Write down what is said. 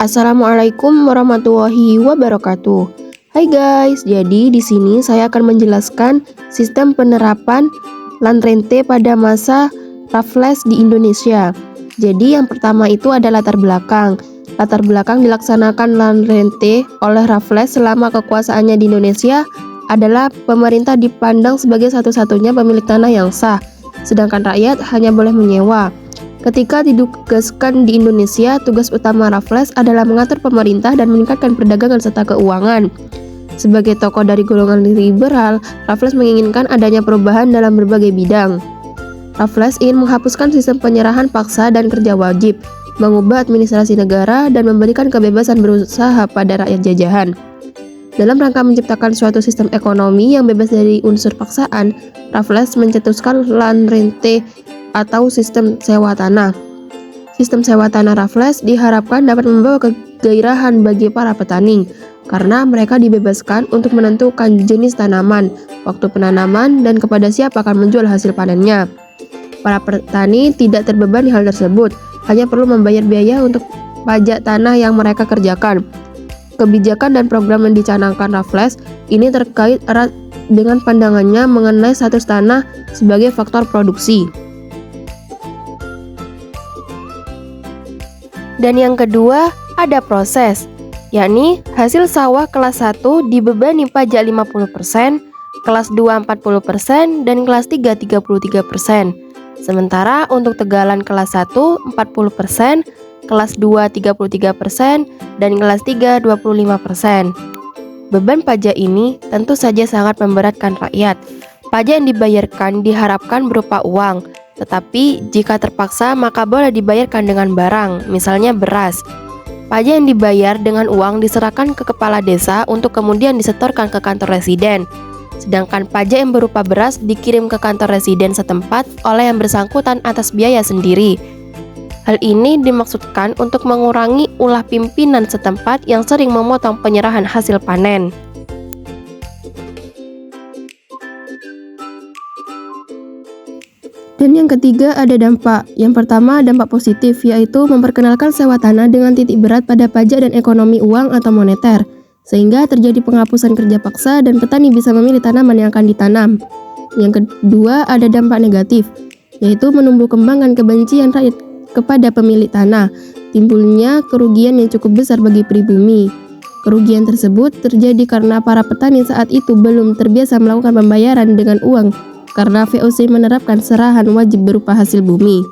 Assalamualaikum warahmatullahi wabarakatuh. Hai guys, jadi di sini saya akan menjelaskan sistem penerapan land rente pada masa Raffles di Indonesia. Jadi yang pertama itu ada latar belakang. Latar belakang dilaksanakan land rente oleh Raffles selama kekuasaannya di Indonesia adalah pemerintah dipandang sebagai satu-satunya pemilik tanah yang sah, sedangkan rakyat hanya boleh menyewa. Ketika ditugaskan di Indonesia, tugas utama Raffles adalah mengatur pemerintah dan meningkatkan perdagangan serta keuangan. Sebagai tokoh dari golongan liberal, Raffles menginginkan adanya perubahan dalam berbagai bidang. Raffles ingin menghapuskan sistem penyerahan paksa dan kerja wajib, mengubah administrasi negara, dan memberikan kebebasan berusaha pada rakyat jajahan. Dalam rangka menciptakan suatu sistem ekonomi yang bebas dari unsur paksaan, Raffles mencetuskan land rente atau sistem sewa tanah. Sistem sewa tanah Raffles diharapkan dapat membawa kegairahan bagi para petani, karena mereka dibebaskan untuk menentukan jenis tanaman, waktu penanaman, dan kepada siapa akan menjual hasil panennya. Para petani tidak terbebani hal tersebut, hanya perlu membayar biaya untuk pajak tanah yang mereka kerjakan. Kebijakan dan program yang dicanangkan Raffles ini terkait erat dengan pandangannya mengenai status tanah sebagai faktor produksi. Dan yang kedua, ada proses, yakni hasil sawah kelas 1 dibebani pajak 50%, kelas 2 40%, dan kelas 3 33%. Sementara untuk tegalan kelas 1 40%, kelas 2 33%, dan kelas 3 25%. Beban pajak ini tentu saja sangat memberatkan rakyat. Pajak yang dibayarkan diharapkan berupa uang, tetapi jika terpaksa maka boleh dibayarkan dengan barang, misalnya beras. Pajak yang dibayar dengan uang diserahkan ke kepala desa untuk kemudian disetorkan ke kantor residen. Sedangkan pajak yang berupa beras dikirim ke kantor residen setempat oleh yang bersangkutan atas biaya sendiri. Hal ini dimaksudkan untuk mengurangi ulah pimpinan setempat yang sering memotong penyerahan hasil panen. Dan yang ketiga ada dampak. Yang pertama dampak positif, yaitu memperkenalkan sewa tanah dengan titik berat pada pajak dan ekonomi uang atau moneter, sehingga terjadi penghapusan kerja paksa dan petani bisa memilih tanaman yang akan ditanam. Yang kedua ada dampak negatif, yaitu menumbuh kembangkan kebencian rakyat kepada pemilik tanah, timbulnya kerugian yang cukup besar bagi pribumi. Kerugian tersebut terjadi karena para petani saat itu belum terbiasa melakukan pembayaran dengan uang, karena VOC menerapkan serahan wajib berupa hasil bumi.